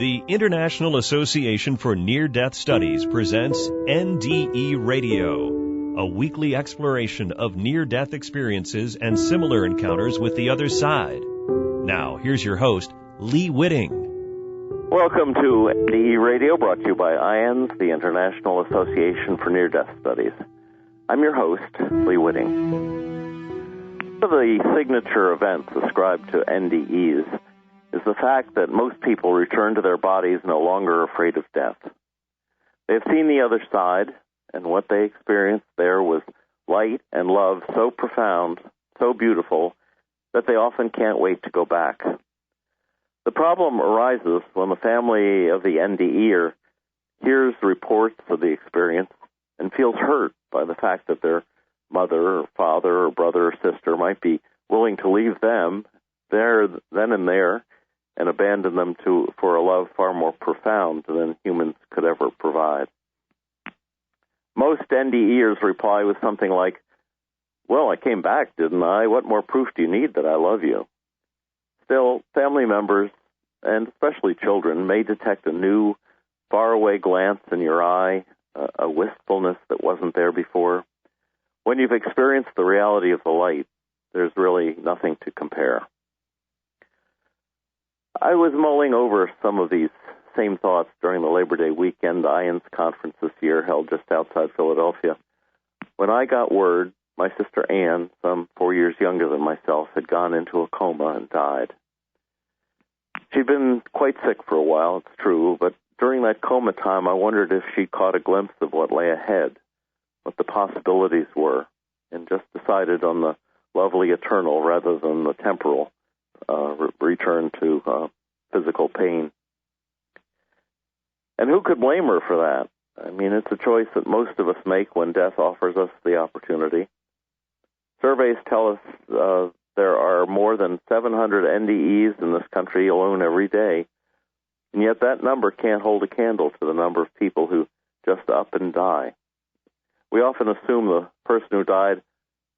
The International Association for Near-Death Studies presents NDE Radio, a weekly exploration of near-death experiences and similar encounters with the other side. Now, here's your host, Lee Witting. Welcome to NDE Radio, brought to you by IANDS, the International Association for Near-Death Studies. I'm your host, Lee Witting. One of the signature events ascribed to NDEs is the fact that most people return to their bodies no longer afraid of death. They've seen the other side, and what they experienced there was light and love so profound, so beautiful, that they often can't wait to go back. The problem arises when the family of the NDEer hears reports of the experience and feels hurt by the fact that their mother or father or brother or sister might be willing to leave them there, then and there, and abandon them for a love far more profound than humans could ever provide. Most NDEers reply with something like, "Well, I came back, didn't I? What more proof do you need that I love you?" Still, family members, and especially children, may detect a new, faraway glance in your eye, a wistfulness that wasn't there before. When you've experienced the reality of the light, there's really nothing to compare. I was mulling over some of these same thoughts during the Labor Day weekend IANDS conference this year held just outside Philadelphia, when I got word my sister Ann, some 4 years younger than myself, had gone into a coma and died. She'd been quite sick for a while, it's true, but during that coma time I wondered if she caught a glimpse of what lay ahead, what the possibilities were, and just decided on the lovely eternal rather than the temporal return to physical pain. And who could blame her for that? I mean, it's a choice that most of us make when death offers us the opportunity. Surveys tell us there are more than 700 NDEs in this country alone every day, and yet that number can't hold a candle to the number of people who just up and die. We often assume the person who died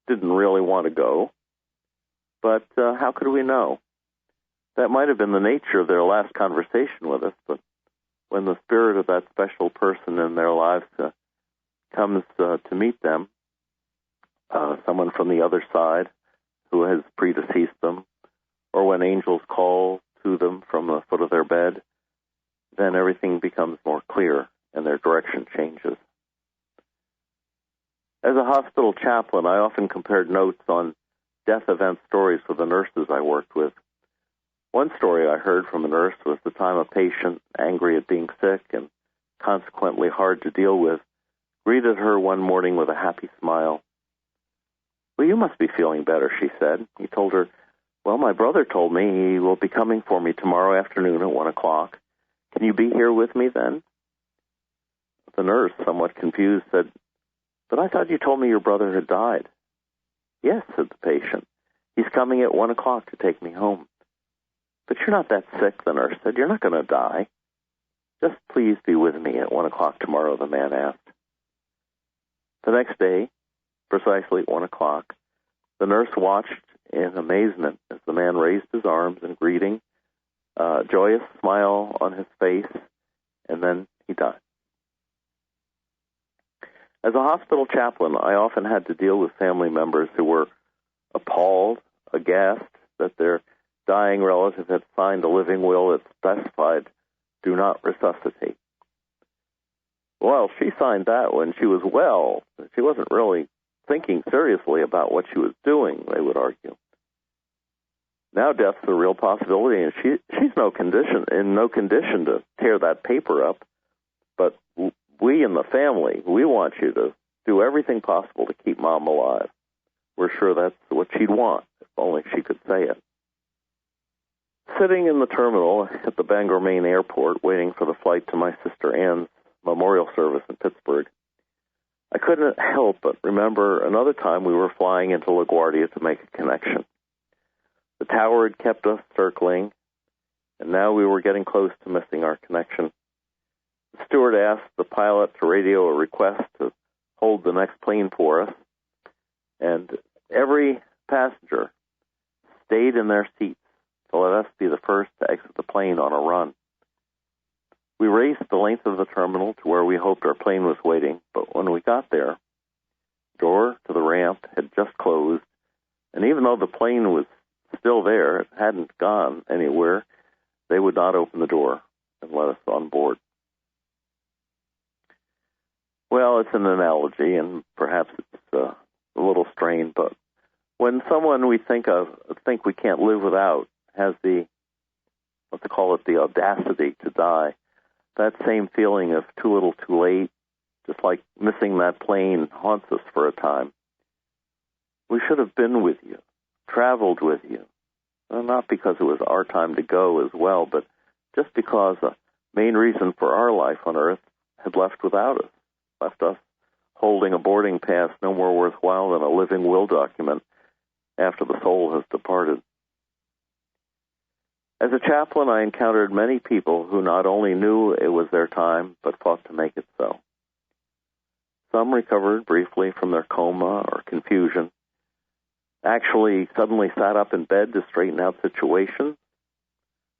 didn't really want to go, but how could we know? That might have been the nature of their last conversation with us, but when the spirit of that special person in their lives comes to meet them, someone from the other side who has predeceased them, or when angels call to them from the foot of their bed, then everything becomes more clear and their direction changes. As a hospital chaplain, I often compared notes on death event stories with the nurses I worked with. One story I heard from a nurse was the time a patient, angry at being sick and consequently hard to deal with, greeted her one morning with a happy smile. "Well, you must be feeling better," she said. He told her, "Well, my brother told me he will be coming for me tomorrow afternoon at 1 o'clock. Can you be here with me then?" The nurse, somewhat confused, said, "But I thought you told me your brother had died." "Yes," said the patient. "He's coming at 1 o'clock to take me home." "But you're not that sick," the nurse said. "You're not going to die." "Just please be with me at 1 o'clock tomorrow," the man asked. The next day, precisely at 1 o'clock, the nurse watched in amazement as the man raised his arms in greeting, a joyous smile on his face, and then he died. As a hospital chaplain, I often had to deal with family members who were appalled, aghast that their dying relative had signed a living will that specified, "Do not resuscitate." Well, she signed that when she was well. She wasn't really thinking seriously about what she was doing, they would argue. Now death's a real possibility, and she's in no condition to tear that paper up. But we in the family, we want you to do everything possible to keep Mom alive. We're sure that's what she'd want, if only she could say it. Sitting in the terminal at the Bangor Main Airport, waiting for the flight to my sister Ann's memorial service in Pittsburgh, I couldn't help but remember another time we were flying into LaGuardia to make a connection. The tower had kept us circling, and now we were getting close to missing our connection. The steward asked the pilot to radio a request to hold the next plane for us, and every passenger stayed in their seats to let us be the first to exit the plane on a run. We raced the length of the terminal to where we hoped our plane was waiting, but when we got there, the door to the ramp had just closed, and even though the plane was still there, it hadn't gone anywhere, they would not open the door and let us on board. Well, it's an analogy, and perhaps it's a little strained, but when someone we think we can't live without has the, let's call it the audacity to die, that same feeling of too little too late, just like missing that plane, haunts us for a time. We should have been with you, traveled with you, well, not because it was our time to go as well, but just because the main reason for our life on Earth had left without us, left us holding a boarding pass no more worthwhile than a living will document after the soul has departed. As a chaplain, I encountered many people who not only knew it was their time, but fought to make it so. Some recovered briefly from their coma or confusion, actually suddenly sat up in bed to straighten out situations,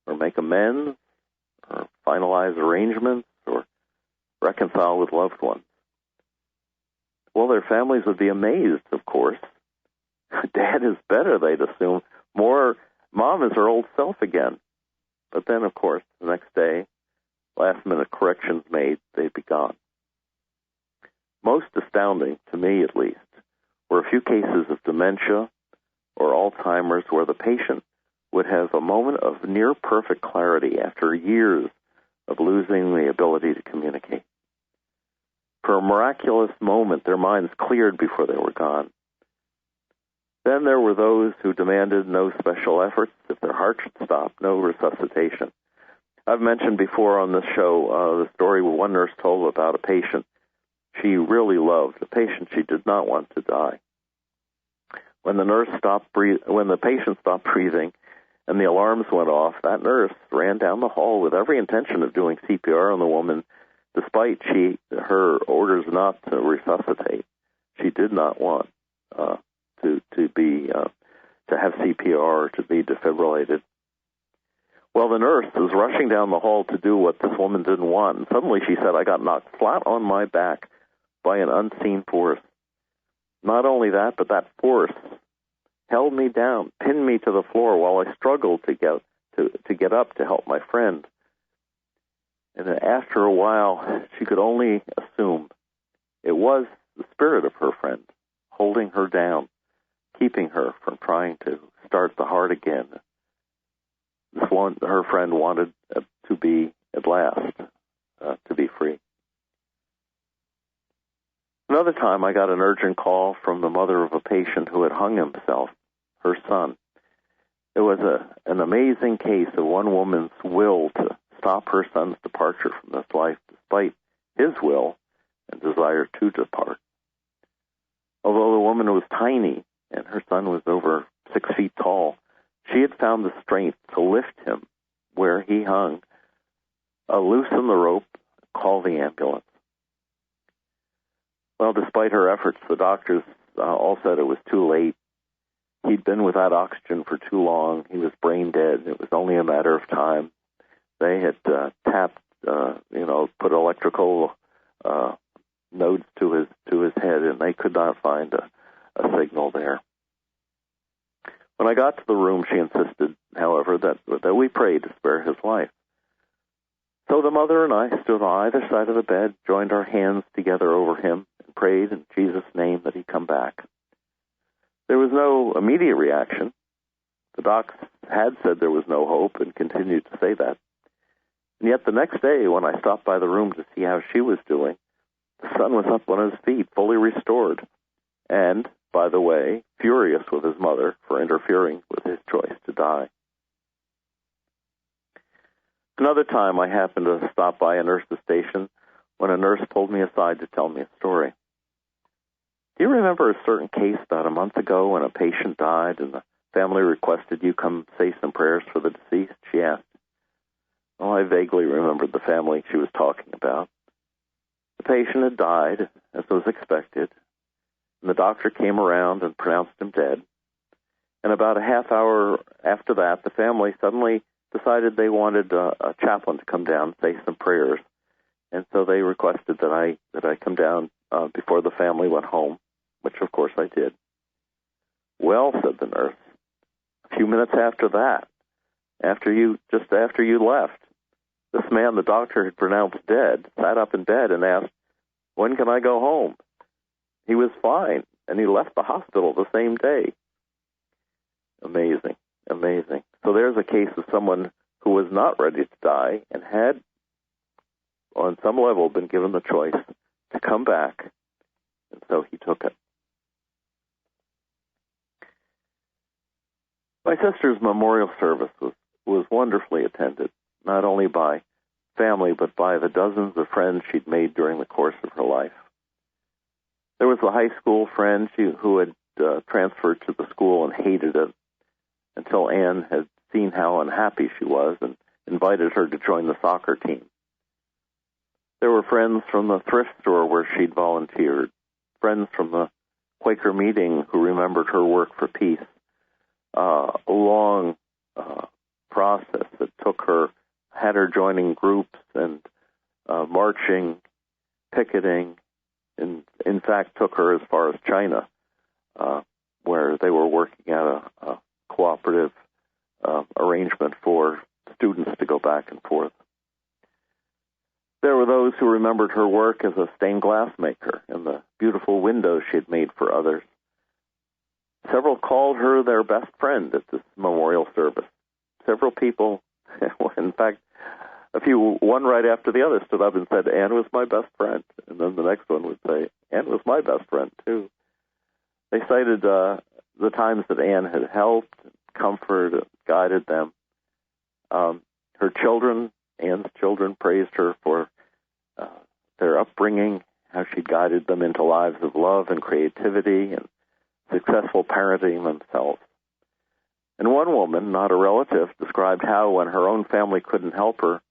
or make amends, or finalize arrangements, or reconcile with loved ones. Well, their families would be amazed, of course. Dad is better, they'd assume. Mom is her old self again. But then, of course, the next day, last-minute corrections made, they'd be gone. Most astounding, to me at least, were a few cases of dementia or Alzheimer's where the patient would have a moment of near-perfect clarity after years of losing the ability to communicate. For a miraculous moment, their minds cleared before they were gone. Then there were those who demanded no special efforts. If their heart should stop, no resuscitation. I've mentioned before on this show the story one nurse told about a patient she really loved, a patient she did not want to die. When the patient stopped breathing and the alarms went off, that nurse ran down the hall with every intention of doing CPR on the woman, despite her orders not to resuscitate. She did not want to have CPR, to be defibrillated. Well, the nurse was rushing down the hall to do what this woman didn't want, and suddenly she said, I got knocked flat on my back by an unseen force. Not only that, but that force held me down, pinned me to the floor while I struggled to get up to help my friend. And after a while, she could only assume it was the spirit of her friend holding her down, keeping her from trying to start the heart again. Her friend wanted to be, at last, to be free. Another time, I got an urgent call from the mother of a patient who had hung himself, her son. It was an amazing case of one woman's will to stop her son's departure from this life, despite his will and desire to depart. Although the woman was tiny and her son was over 6 feet tall, she had found the strength to lift him where he hung, loosen the rope, call the ambulance. Well, despite her efforts, the doctors all said it was too late. He'd been without oxygen for too long. He was brain dead. It was only a matter of time. They had put electrical nodes to his head, and they could not find a signal there. When I got to the room, she insisted, however, that we prayed to spare his life. So the mother and I stood on either side of the bed, joined our hands together over him, and prayed in Jesus' name that he come back. There was no immediate reaction. The docs had said there was no hope and continued to say that. And yet the next day, when I stopped by the room to see how she was doing, the son was up on his feet, fully restored, and, by the way, furious with his mother for interfering with his choice to die. Another time I happened to stop by a nurse's station when a nurse pulled me aside to tell me a story. Do you remember a certain case about a month ago when a patient died and the family requested you come say some prayers for the deceased? She asked. Well, I vaguely remembered the family she was talking about. The patient had died, as was expected, and the doctor came around and pronounced him dead. And about a half hour after that, the family suddenly decided they wanted a chaplain to come down, say some prayers. And so they requested that I come down before the family went home, which of course I did. Well, said the nurse, a few minutes after that, after you left, this man the doctor had pronounced dead sat up in bed and asked, "When can I go home?" He was fine, and he left the hospital the same day. Amazing, amazing. So there's a case of someone who was not ready to die and had, on some level, been given the choice to come back, and so he took it. My sister's memorial service was wonderfully attended, not only by family, but by the dozens of friends she'd made during the course of her life. There was the high school friend who had transferred to the school and hated it until Anne had seen how unhappy she was and invited her to join the soccer team. There were friends from the thrift store where she'd volunteered, friends from the Quaker meeting who remembered her work for peace, a long process that had her joining groups and marching, picketing, and in fact took her as far as China, where they were working at a cooperative arrangement for students to go back and forth. There were those who remembered her work as a stained glass maker and the beautiful windows she had made for others. Several called her their best friend at this memorial service. Several people, in fact, one right after the other stood up and said, "Anne was my best friend." And then the next one would say, "Anne was my best friend, too." They cited the times that Anne had helped, comforted, guided them. Her children, Anne's children, praised her for their upbringing, how she guided them into lives of love and creativity and successful parenting themselves. And one woman, not a relative, described how when her own family couldn't help her,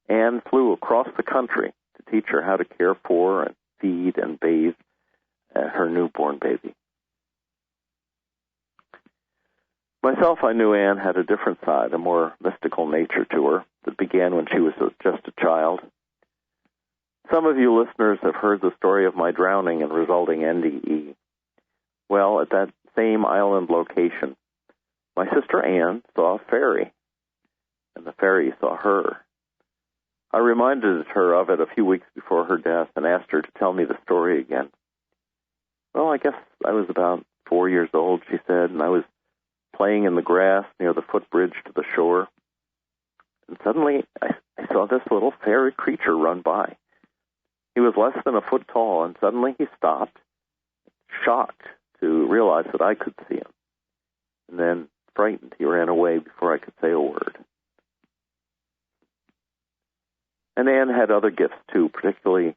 Anne flew across the country to teach her how to care for and feed and bathe her newborn baby. Myself, I knew Anne had a different side, a more mystical nature to her that began when she was just a child. Some of you listeners have heard the story of my drowning and resulting NDE. Well, at that same island location, my sister Anne saw a fairy, and the fairy saw her. I reminded her of it a few weeks before her death and asked her to tell me the story again. Well, I guess I was about 4 years old, she said, and I was playing in the grass near the footbridge to the shore. And suddenly I saw this little fairy creature run by. He was less than a foot tall, and suddenly he stopped, shocked to realize that I could see him. And then, frightened, he ran away before I could say a word. And Anne had other gifts, too, particularly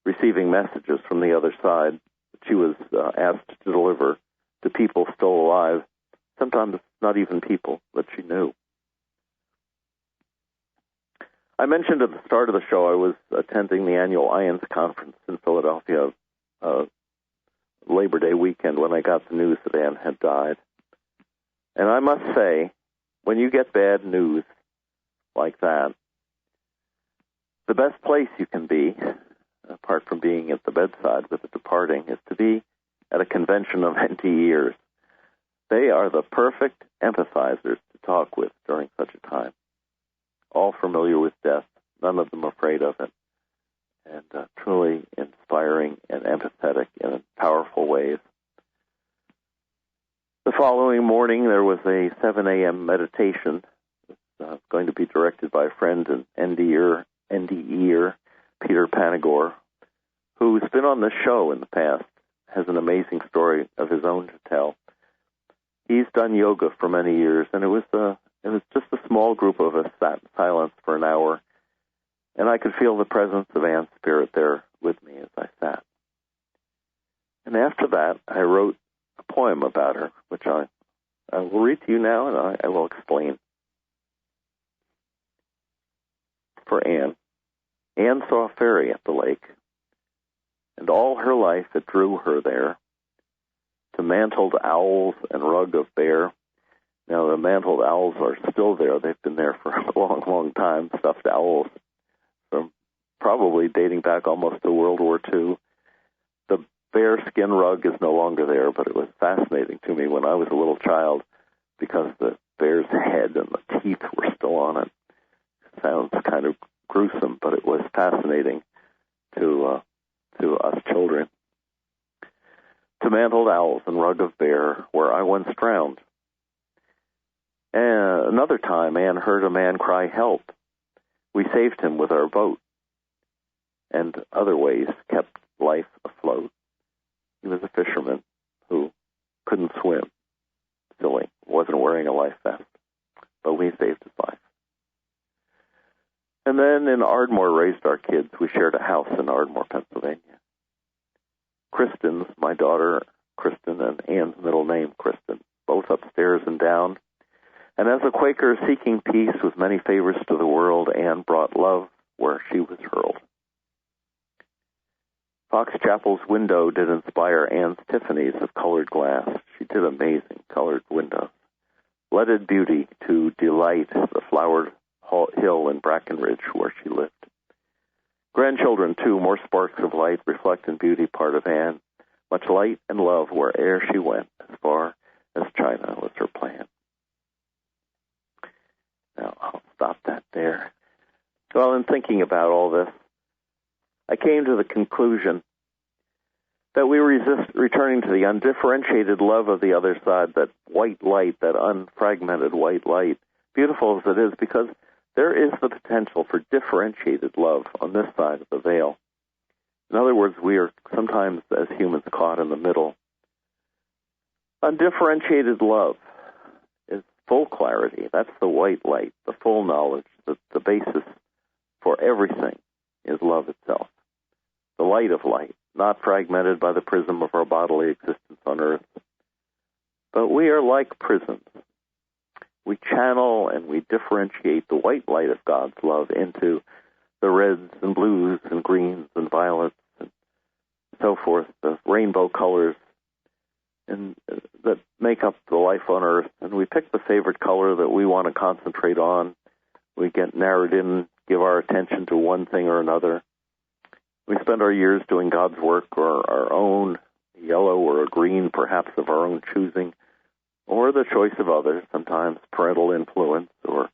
receiving messages from the other side that she was asked to deliver to people still alive, sometimes not even people that she knew. I mentioned at the start of the show I was attending the annual IANDS conference in Philadelphia Labor Day weekend when I got the news that Anne had died. And I must say, when you get bad news like that, the best place you can be, apart from being at the bedside with the departing, is to be at a convention of NDEs. They are the perfect empathizers to talk with during such a time. All familiar with death, none of them afraid of it, and truly inspiring and empathetic in powerful ways. The following morning, there was a 7 a.m. meditation. It's going to be directed by a friend and NDEer, Peter Panagore, who's been on the show in the past, has an amazing story of his own to tell. He's done yoga for many years, and it was just a small group of us sat in silence for an hour, and I could feel the presence of Anne's spirit there with me as I sat. And after that, I wrote a poem about her, which I will read to you now, and I will explain. For Anne. Anne saw a fairy at the lake, and all her life it drew her there, to mantled owls and rug of bear, Now, the mantled owls are still there. They've been there for a long, long time, stuffed owls, from probably dating back almost to World War II. The bear skin rug is no longer there, but it was fascinating to me when I was a little child because the bear's head and the teeth were still on it. It sounds kind of gruesome, but it was fascinating to us children. To mantled owls and rug of bear, where I once drowned. And another time, Anne heard a man cry, "Help!" We saved him with our boat, and other ways kept life afloat. He was a fisherman who couldn't swim. Silly, wasn't wearing a life vest, but we saved his life. And then in Ardmore raised our kids. We shared a house in Ardmore, Pennsylvania. Kristen's, my daughter, Kristen, and Anne's middle name, Kristen, both upstairs and down. And as a Quaker seeking peace with many favors to the world, Anne brought love where she was hurled. Fox Chapel's window did inspire Anne's Tiffany's of colored glass. She did amazing colored windows. Leaded beauty to delight the flowered hill in Brackenridge where she lived. Grandchildren, too, more sparks of light, reflect in beauty part of Anne. Much light and love where'er she went, as far as China was her plan. Now, I'll stop that there. Well, in thinking about all this, I came to the conclusion that we resist returning to the undifferentiated love of the other side, that white light, that unfragmented white light, beautiful as it is, because there is the potential for differentiated love on this side of the veil. In other words, we are sometimes, as humans, caught in the middle. Undifferentiated love is full clarity. That's the white light, the full knowledge, the basis for everything is love itself. The light of light, not fragmented by the prism of our bodily existence on earth. But we are like prisms. We channel and we differentiate the white light of God's love into the reds and blues and greens and violets and so forth, the rainbow colors and that make up the life on earth. And we pick the favorite color that we want to concentrate on. We get narrowed in, give our attention to one thing or another. We spend our years doing God's work, or our own yellow or a green, perhaps of our own choosing, or the choice of others, sometimes parental influence or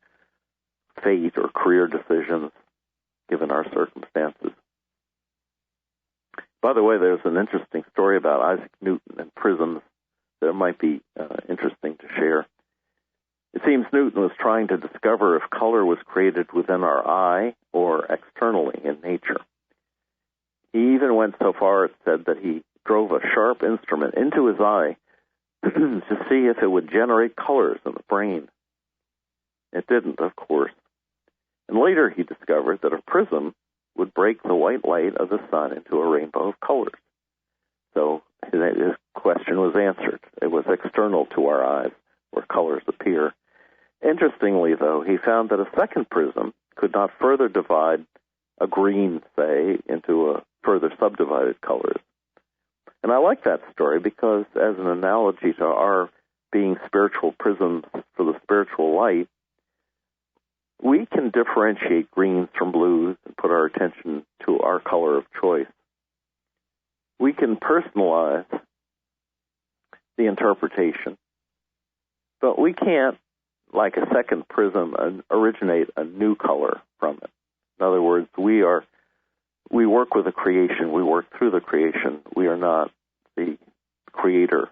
fate or career decisions, given our circumstances. By the way, there's an interesting story about Isaac Newton and prisms that might be interesting to share. It seems Newton was trying to discover if color was created within our eye or externally in nature. He even went so far as said that he drove a sharp instrument into his eye to see if it would generate colors in the brain. It didn't, of course. And later he discovered that a prism would break the white light of the sun into a rainbow of colors. So his question was answered. It was external to our eyes, where colors appear. Interestingly, though, he found that a second prism could not further divide a green, say, into a further subdivided colors. And I like that story because, as an analogy to our being spiritual prisms for the spiritual light, we can differentiate greens from blues and put our attention to our color of choice. We can personalize the interpretation, but we can't, like a second prism, originate a new color from it. In other words, we work with the creation, we work through the creation. We are not the creator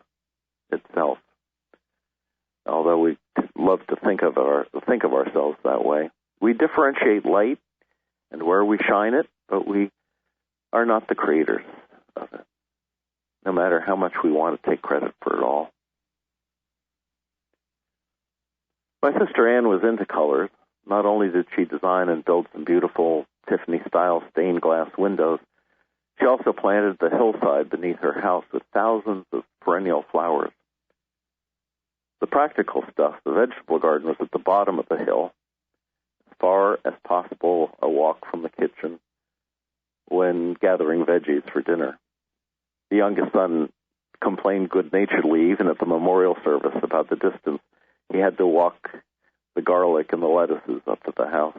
itself. Although we love to think of ourselves that way. We differentiate light and where we shine it, but we are not the creators of it, no matter how much we want to take credit for it all. My sister Anne was into colors. Not only did she design and build some beautiful Tiffany-style stained glass windows, she also planted the hillside beneath her house with thousands of perennial flowers. The practical stuff, the vegetable garden, was at the bottom of the hill, as far as possible a walk from the kitchen when gathering veggies for dinner. The youngest son complained good-naturedly, even at the memorial service, about the distance he had to walk the garlic and the lettuces up to the house.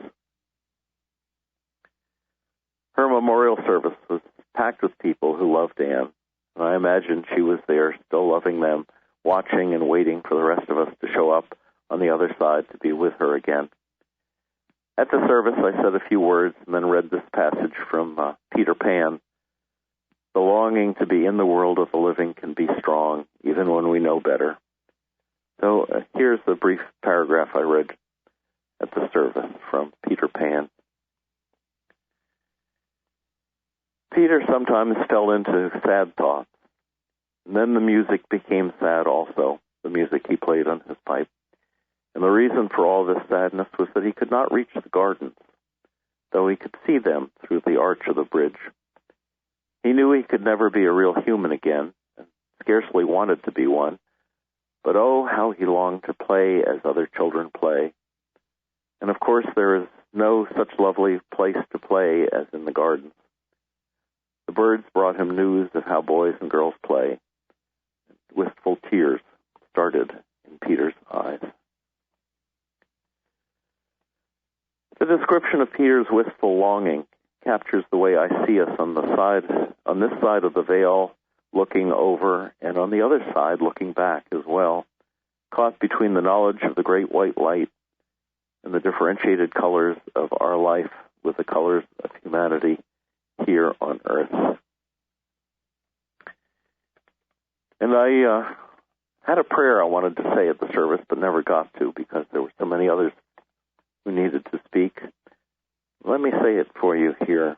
Her memorial service was packed with people who loved Anne, and I imagine she was there still loving them, watching and waiting for the rest of us to show up on the other side to be with her again. At the service, I said a few words and then read this passage from Peter Pan. The longing to be in the world of the living can be strong, even when we know better. So here's the brief paragraph I read at the service from Peter Pan. Peter sometimes fell into sad thoughts, and then the music became sad also, the music he played on his pipe. And the reason for all this sadness was that he could not reach the gardens, though he could see them through the arch of the bridge. He knew he could never be a real human again, and scarcely wanted to be one, but oh, how he longed to play as other children play. And of course there is no such lovely place to play as in the gardens. The birds brought him news of how boys and girls play. Wistful tears started in Peter's eyes. The description of Peter's wistful longing captures the way I see us on this side of the veil, looking over, and on the other side, looking back as well, caught between the knowledge of the great white light and the differentiated colors of our life with the colors of humanity here on earth. And I had a prayer I wanted to say at the service, but never got to because there were so many others who needed to speak. Let me say it for you here.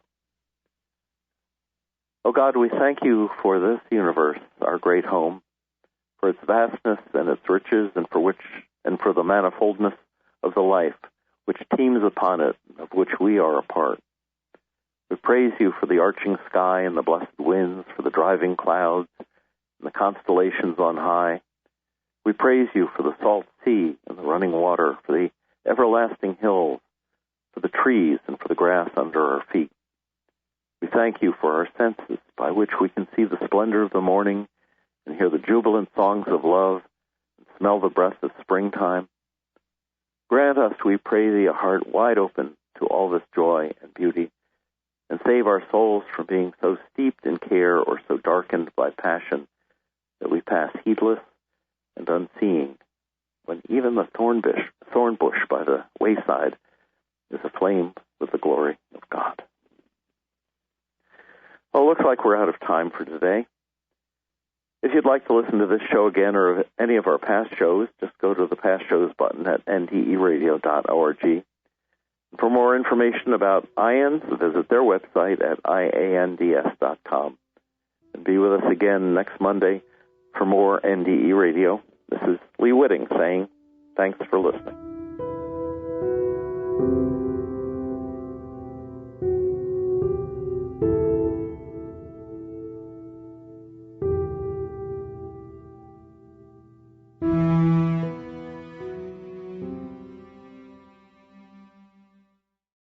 Oh God, we thank you for this universe, our great home, for its vastness and its riches, and for the manifoldness of the life which teems upon it, of which we are a part. We praise you for the arching sky and the blessed winds, for the driving clouds and the constellations on high. We praise you for the salt sea and the running water, for the everlasting hills, for the trees and for the grass under our feet. We thank you for our senses, by which we can see the splendor of the morning and hear the jubilant songs of love and smell the breath of springtime. Grant us, we pray thee, a heart wide open to all this joy and beauty, and save our souls from being so steeped in care or so darkened by passion that we pass heedless and unseeing, when even the thorn bush by the wayside is aflame with the glory of God. Well, it looks like we're out of time for today. If you'd like to listen to this show again or any of our past shows, just go to the past shows button at nderadio.org. For more information about IANDS, visit their website at IANDS.com. And be with us again next Monday for more NDE Radio. This is Lee Witting saying thanks for listening.